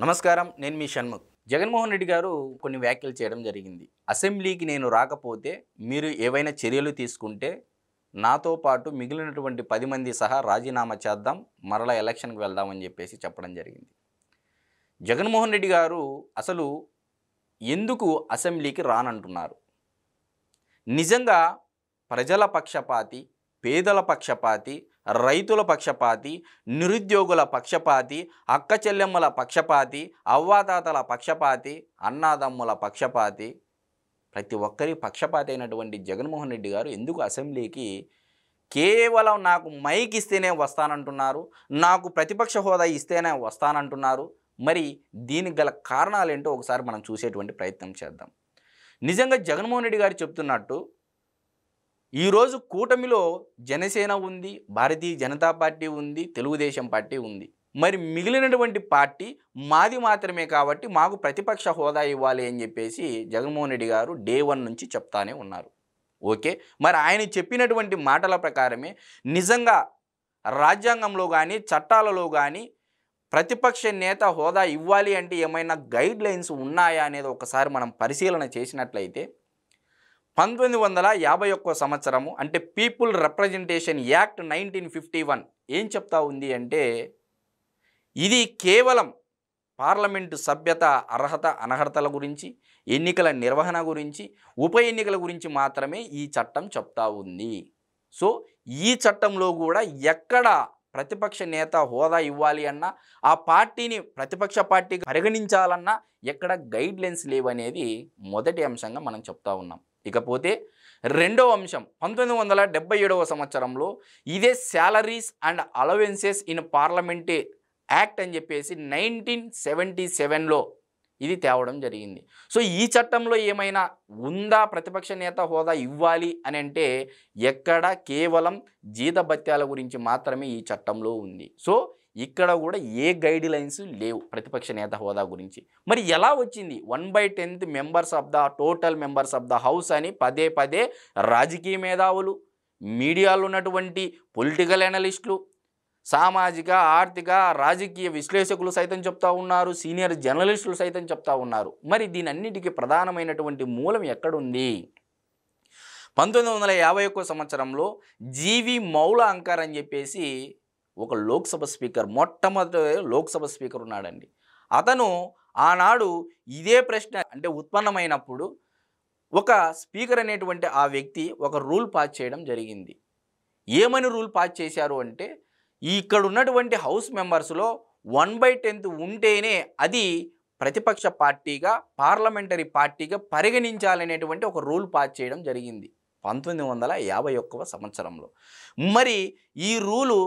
నమస్కారం, నేను మీ షణ్ముఖ్. జగన్మోహన్ రెడ్డి గారు కొన్ని వ్యాఖ్యలు చేయడం జరిగింది. అసెంబ్లీకి నేను రాకపోతే మీరు ఏవైనా చర్యలు తీసుకుంటే నాతో పాటు మిగిలినటువంటి 10 మంది సహా రాజీనామా చేద్దాం, మరలా ఎలక్షన్కి వెళ్దామని చెప్పేసి చెప్పడం జరిగింది. జగన్మోహన్ రెడ్డి గారు అసలు ఎందుకు అసెంబ్లీకి రానంటున్నారు? నిజంగా ప్రజల పక్షపాతి, పేదల పక్షపాతి, రైతుల పక్షపాతి, నిరుద్యోగుల పక్షపాతి, అక్క చెల్లెమ్మల పక్షపాతి, అవ్వాతాతల పక్షపాతి, అన్నాదమ్ముల పక్షపాతి, ప్రతి ఒక్కరి పక్షపాతి అయినటువంటి జగన్మోహన్ రెడ్డి గారు ఎందుకు అసెంబ్లీకి కేవలం నాకు మైక్ ఇస్తేనే వస్తానంటున్నారు, నాకు ప్రతిపక్ష హోదా ఇస్తేనే వస్తానంటున్నారు? మరి దీనికి గల కారణాలేంటో ఒకసారి మనం చూసేటువంటి ప్రయత్నం చేద్దాం. నిజంగా జగన్మోహన్ రెడ్డి గారు చెప్తున్నట్టు ఈరోజు కూటమిలో జనసేన ఉంది, భారతీయ జనతా పార్టీ ఉంది, తెలుగుదేశం పార్టీ ఉంది. మరి మిగిలినటువంటి పార్టీ మాది మాత్రమే కాబట్టి మాకు ప్రతిపక్ష హోదా ఇవ్వాలి అని చెప్పేసి జగన్మోహన్ రెడ్డి గారు డే 1 నుంచి చెప్తానే ఉన్నారు. ఓకే, మరి ఆయన చెప్పినటువంటి మాటల ప్రకారమే నిజంగా రాజ్యాంగంలో కానీ చట్టాలలో కానీ ప్రతిపక్ష నేత హోదా ఇవ్వాలి అంటే ఏమైనా గైడ్ లైన్స్ ఉన్నాయా అనేది ఒకసారి మనం పరిశీలన చేసినట్లయితే 1951 సంవత్సరము అంటే పీపుల్ రిప్రజెంటేషన్ యాక్ట్ 1951 ఏం చెప్తా ఉంది అంటే ఇది కేవలం పార్లమెంటు సభ్యత అర్హత అనర్హతల గురించి, ఎన్నికల నిర్వహణ గురించి, ఉప ఎన్నికల గురించి మాత్రమే ఈ చట్టం చెప్తా ఉంది. సో ఈ చట్టంలో కూడా ఎక్కడ ప్రతిపక్ష నేత హోదా ఇవ్వాలి అన్నా, ఆ పార్టీని ప్రతిపక్ష పార్టీగా పరిగణించాలన్నా ఎక్కడ గైడ్ లైన్స్ లేవనేది మొదటి అంశంగా మనం చెప్తా ఉన్నాం. ఇకపోతే రెండవ అంశం 1977 సంవత్సరంలో ఇదే శాలరీస్ అండ్ అలవెన్సెస్ ఇన్ పార్లమెంటే యాక్ట్ అని చెప్పేసి 1977లో ఇది తేవడం జరిగింది. సో ఈ చట్టంలో ఏమైనా ఉందా ప్రతిపక్ష నేత హోదా ఇవ్వాలి అని అంటే ఎక్కడ కేవలం జీతభత్యాల గురించి మాత్రమే ఈ చట్టంలో ఉంది. సో ఇక్కడ కూడా ఏ గైడ్ లైన్స్ లేవు ప్రతిపక్ష నేత హోదా గురించి. మరి ఎలా వచ్చింది 1/10 members of the total members of the house అని పదే పదే రాజకీయ మేధావులు, మీడియాలో ఉన్నటువంటి పొలిటికల్ అనలిస్టులు, సామాజిక ఆర్థిక రాజకీయ విశ్లేషకులు సైతం చెప్తా ఉన్నారు, సీనియర్ జర్నలిస్టులు సైతం చెప్తా ఉన్నారు. మరి దీనన్నిటికీ ప్రధానమైనటువంటి మూలం ఎక్కడుంది? 1951 సంవత్సరంలో జీవి మౌలాంకర్ అని చెప్పేసి ఒక లోక్సభ స్పీకర్, మొట్టమొదటి లోక్సభ స్పీకర్ ఉన్నాడండి. అతను ఆనాడు ఇదే ప్రశ్న అంటే ఉత్పన్నమైనప్పుడు ఒక స్పీకర్ అనేటువంటి ఆ వ్యక్తి ఒక రూల్ పాస్ చేయడం జరిగింది. ఏమని రూల్ పాస్ చేశారు అంటే ఇక్కడ ఉన్నటువంటి హౌస్ మెంబర్స్లో 1/10 ఉంటేనే అది ప్రతిపక్ష పార్టీగా పార్లమెంటరీ పార్టీగా పరిగణించాలనేటువంటి ఒక రూల్ పాస్ చేయడం జరిగింది 1951 సంవత్సరంలో. మరి ఈ రూలు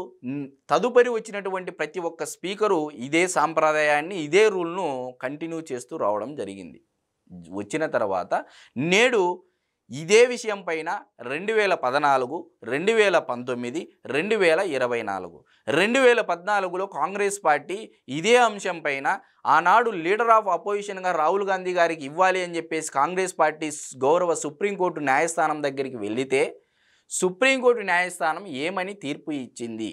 తదుపరి వచ్చినటువంటి ప్రతి ఒక్క స్పీకరు ఇదే సాంప్రదాయాన్ని, ఇదే రూల్ను కంటిన్యూ చేస్తూ రావడం జరిగింది. వచ్చిన తర్వాత నేడు ఇదే విషయం పైన 2014, 2019, 2024, 2014లో కాంగ్రెస్ పార్టీ ఇదే అంశం పైన ఆనాడు లీడర్ ఆఫ్ అపోజిషన్గా రాహుల్ గాంధీ గారికి ఇవ్వాలి అని చెప్పేసి కాంగ్రెస్ పార్టీ గౌరవ సుప్రీంకోర్టు న్యాయస్థానం దగ్గరికి వెళితే సుప్రీంకోర్టు న్యాయస్థానం ఏమని తీర్పు ఇచ్చింది?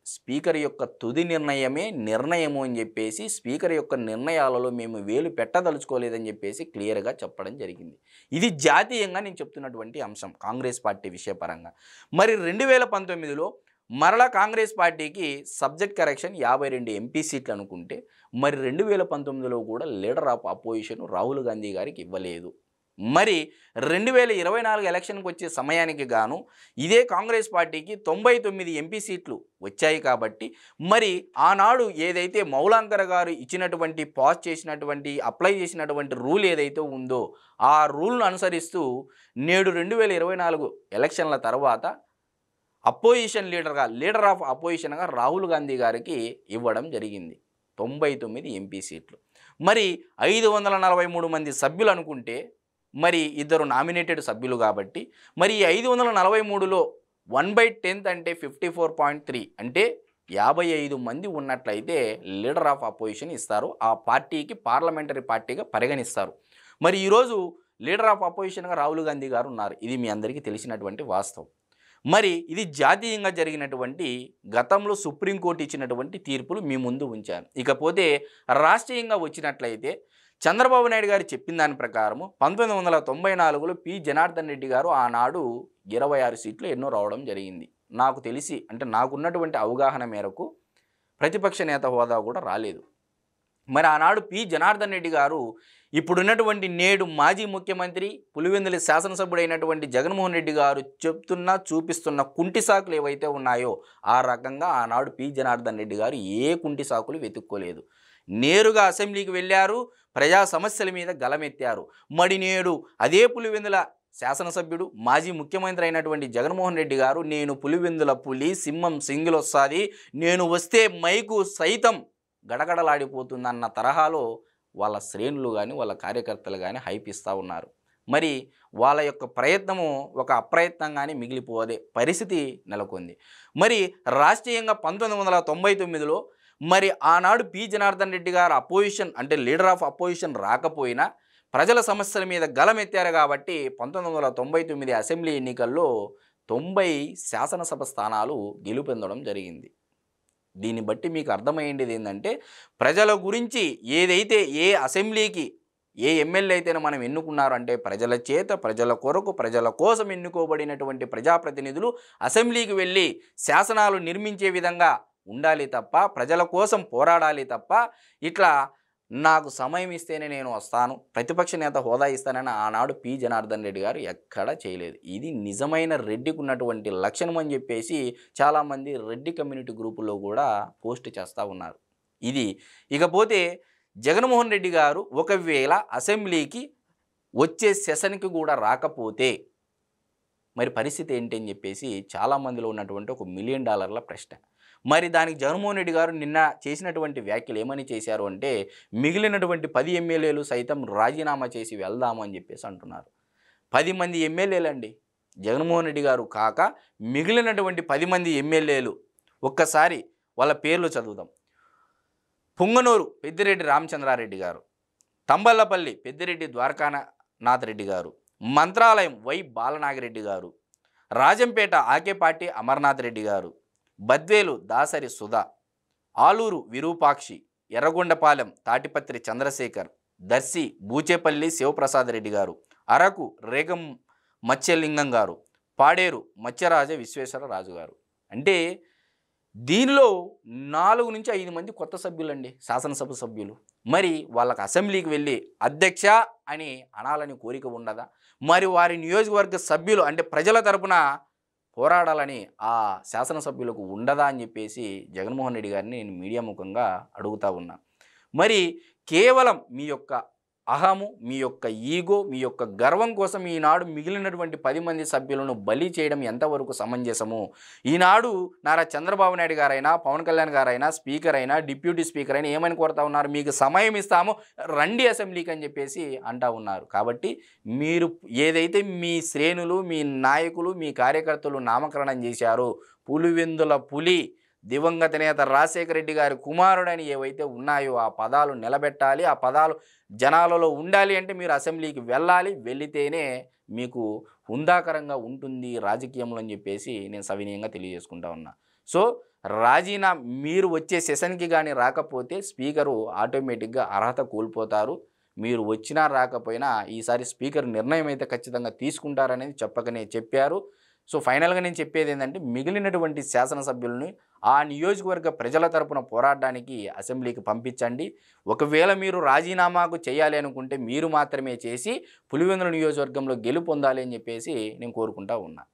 స్పీకర్ యొక్క తుది నిర్ణయమే నిర్ణయము అని చెప్పేసి, స్పీకర్ యొక్క నిర్ణయాలలో మేము వేలు పెట్టదలుచుకోలేదని చెప్పేసి క్లియర్గా చెప్పడం జరిగింది. ఇది జాతీయంగా నేను చెప్తున్నటువంటి అంశం కాంగ్రెస్ పార్టీ విషయపరంగా. మరి 2019లో మరలా కాంగ్రెస్ పార్టీకి సబ్జెక్ట్ కరెక్షన్ 52 ఎంపీ సీట్లు అనుకుంటే మరి 2019లో కూడా leader of opposition Rahul Gandhi గారికి ఇవ్వలేదు. మరి 2024 ఎలక్షన్కి వచ్చే సమయానికి గాను ఇదే కాంగ్రెస్ పార్టీకి 99 ఎంపీ సీట్లు వచ్చాయి కాబట్టి మరి ఆనాడు ఏదైతే మౌలాంకర్ గారు ఇచ్చినటువంటి పాస్ చేసినటువంటి అప్లై చేసినటువంటి రూల్ ఏదైతే ఉందో ఆ రూల్ను అనుసరిస్తూ నేడు 2024 ఎలక్షన్ల తర్వాత అపోజిషన్ లీడర్ ఆఫ్ అపోజిషన్గా రాహుల్ గాంధీ గారికి ఇవ్వడం జరిగింది 99 ఎంపీ సీట్లు. మరి 543 మంది సభ్యులు అనుకుంటే మరి ఇద్దరు నామినేటెడ్ సభ్యులు కాబట్టి మరి 543లో 1/10 అంటే 54.3 అంటే 55 మంది ఉన్నట్లయితే లీడర్ ఆఫ్ అపోజిషన్ ఇస్తారు, ఆ పార్టీకి పార్లమెంటరీ పార్టీగా పరిగణిస్తారు. మరి ఈరోజు లీడర్ ఆఫ్ అపోజిషన్గా రాహుల్ గాంధీ గారు ఉన్నారు, ఇది మీ అందరికీ తెలిసినటువంటి వాస్తవం. మరి ఇది జాతీయంగా జరిగినటువంటి గతంలో సుప్రీంకోర్టు ఇచ్చినటువంటి తీర్పులు మీ ముందు ఉంచాను. ఇకపోతే రాష్ట్రీయంగా వచ్చినట్లయితే చంద్రబాబు నాయుడు గారు చెప్పిన దాని ప్రకారము 1994లో పి జనార్దన్ రెడ్డి గారు ఆనాడు 26 సీట్లు ఎన్నో రావడం జరిగింది. నాకు తెలిసి అంటే నాకున్నటువంటి అవగాహన మేరకు ప్రతిపక్ష నేత హోదా కూడా రాలేదు. మరి ఆనాడు పి జనార్దన్ రెడ్డి గారు ఇప్పుడున్నటువంటి నేడు మాజీ ముఖ్యమంత్రి పులివెందుల శాసనసభ్యుడైనటువంటి జగన్మోహన్ రెడ్డి గారు చూపిస్తున్న కుంటి సాకులు ఏవైతే ఉన్నాయో ఆ రకంగా ఆనాడు పి జనార్దన్ రెడ్డి గారు ఏ కుంటి సాకులు వెతుక్కోలేదు. నేరుగా అసెంబ్లీకి వెళ్ళారు, ప్రజా సమస్యల మీద గలమెత్తారు. మరి నేడు అదే పులివెందుల శాసనసభ్యుడు మాజీ ముఖ్యమంత్రి అయినటువంటి జగన్మోహన్ రెడ్డి గారు నేను పులివెందుల పులి సింహం సింగిలొస్తాది, నేను వస్తే మైకు సైతం గడగడలాడిపోతుందన్న తరహాలో వాళ్ళ శ్రేణులు కానీ వాళ్ళ కార్యకర్తలు కానీ హైప్ ఇస్తూ ఉన్నారు. మరి వాళ్ళ యొక్క ప్రయత్నము ఒక అప్రయత్నంగానే మిగిలిపోదే పరిస్థితి నెలకొంది. మరి రాష్ట్రీయంగా 1999లో మరి ఆనాడు పి జనార్దన్ రెడ్డి గారు అపోజిషన్ అంటే లీడర్ ఆఫ్ అపోజిషన్ రాకపోయినా ప్రజల సమస్యల మీద గలమెత్తారు కాబట్టి 1999 అసెంబ్లీ ఎన్నికల్లో 90 శాసనసభ స్థానాలు గెలుపొందడం జరిగింది. దీన్ని బట్టి మీకు అర్థమయ్యేది ఏంటంటే ప్రజల గురించి ఏదైతే ఏ అసెంబ్లీకి ఏ ఎమ్మెల్యే అయితేనే మనం ఎన్నుకున్నారు అంటే ప్రజల చేత ప్రజల కొరకు ప్రజల కోసం ఎన్నుకోబడినటువంటి ప్రజాప్రతినిధులు అసెంబ్లీకి వెళ్ళి శాసనాలు నిర్మించే విధంగా ఉండాలి తప్ప ప్రజల కోసం పోరాడాలి తప్ప ఇట్లా నాకు సమయం ఇస్తేనే నేను వస్తాను ప్రతిపక్ష నేత హోదా ఇస్తానని ఆనాడు పి జనార్దన్ రెడ్డి గారు ఎక్కడా చేయలేదు. ఇది నిజమైన రెడ్డికి ఉన్నటువంటి లక్షణం అని చెప్పేసి చాలామంది రెడ్డి కమ్యూనిటీ గ్రూపుల్లో కూడా పోస్ట్ చేస్తూ ఉన్నారు. ఇది ఇకపోతే జగన్మోహన్ రెడ్డి గారు ఒకవేళ అసెంబ్లీకి వచ్చే సెషన్కి కూడా రాకపోతే మరి పరిస్థితి ఏంటి అని చెప్పేసి చాలామందిలో ఉన్నటువంటి ఒక $1 మిలియన్ ప్రశ్న. మరి దానికి జగన్మోహన్ రెడ్డి గారు నిన్న చేసినటువంటి వ్యాఖ్యలు ఏమని చేశారు అంటే మిగిలినటువంటి 10 ఎమ్మెల్యేలు సైతం రాజీనామా చేసి వెళ్దాము అని చెప్పేసి అంటున్నారు. 10 మంది ఎమ్మెల్యేలు అండి జగన్మోహన్ రెడ్డి గారు కాక మిగిలినటువంటి 10 మంది ఎమ్మెల్యేలు ఒక్కసారి వాళ్ళ పేర్లు చదువుదాం. పుంగనూరు పెద్దిరెడ్డి రామచంద్రారెడ్డి గారు, తంబల్లపల్లి పెద్దిరెడ్డి ద్వారకానాథ్ రెడ్డి గారు, మంత్రాలయం వై బాలనాగిరెడ్డి గారు, రాజంపేట ఆకేపాటి అమర్నాథ్ రెడ్డి గారు, బద్వేలు దాసరి సుధా, ఆలూరు విరూపాక్షి, ఎర్రగొండపాలెం తాటిపత్రి చంద్రశేఖర్, దర్శి బూచేపల్లి శివప్రసాద్ రెడ్డి గారు, అరకు రేగం మత్స్యలింగం గారు, పాడేరు మత్స్యరాజ విశ్వేశ్వరరాజు గారు. అంటే దీనిలో 4 నుంచి 5 మంది కొత్త సభ్యులండి శాసనసభ సభ్యులు. మరి వాళ్ళకి అసెంబ్లీకి వెళ్ళి అధ్యక్ష అని అనాలని కోరిక ఉండదా? మరి వారి నియోజకవర్గ సభ్యులు అంటే ప్రజల తరపున పోరాడాలని ఆ శాసనసభ్యులకు ఉండదా అని చెప్పేసి జగన్మోహన్ రెడ్డి గారిని నేను మీడియా ముఖంగా అడుగుతా ఉన్నా. మరి కేవలం మీ యొక్క అహము, మీ యొక్క ఈగో, మీ యొక్క గర్వం కోసం ఈనాడు మిగిలినటువంటి 10 మంది సభ్యులను బలి చేయడం ఎంతవరకు సమంజసము? ఈనాడు నారా చంద్రబాబు నాయుడు గారైనా, పవన్ కళ్యాణ్ గారైనా, స్పీకర్ అయినా, డిప్యూటీ స్పీకర్ అయినా ఏమని కోరుతా ఉన్నారు? మీకు సమయం ఇస్తాము రండి అసెంబ్లీకి అని చెప్పేసి అంటా ఉన్నారు. కాబట్టి మీరు ఏదైతే మీ శ్రేణులు, మీ నాయకులు, మీ కార్యకర్తలు నామకరణం చేశారో పులివెందుల పులి దివంగత నేత రాజశేఖర రెడ్డి గారి కుమారుడని ఏవైతే ఉన్నాయో ఆ పదాలు నిలబెట్టాలి. ఆ పదాలు జనాలలో ఉండాలి అంటే మీరు అసెంబ్లీకి వెళ్ళాలి. వెళితేనే మీకు హుందాకరంగా ఉంటుంది రాజకీయంలో అని చెప్పేసి నేను సవినయంగా తెలియజేసుకుంటా ఉన్నా. సో మీరు వచ్చే సెషన్కి కానీ రాకపోతే స్పీకరు ఆటోమేటిక్గా అర్హత కోల్పోతారు. మీరు వచ్చినా రాకపోయినా ఈసారి స్పీకర్ నిర్ణయం అయితే ఖచ్చితంగా తీసుకుంటారనేది చెప్పకనే చెప్పారు. సో ఫైనల్గా నేను చెప్పేది ఏంటంటే మిగిలినటువంటి శాసనసభ్యులని ఆ నియోజకవర్గ ప్రజల తరపున పోరాడడానికి అసెంబ్లీకి పంపించండి. ఒకవేళ మీరు రాజీనామాకు చేయాలి అనుకుంటే మీరు మాత్రమే చేసి పులివెందుల నియోజకవర్గంలో గెలుపొందాలి అని చెప్పేసి నేను కోరుకుంటా ఉన్నా.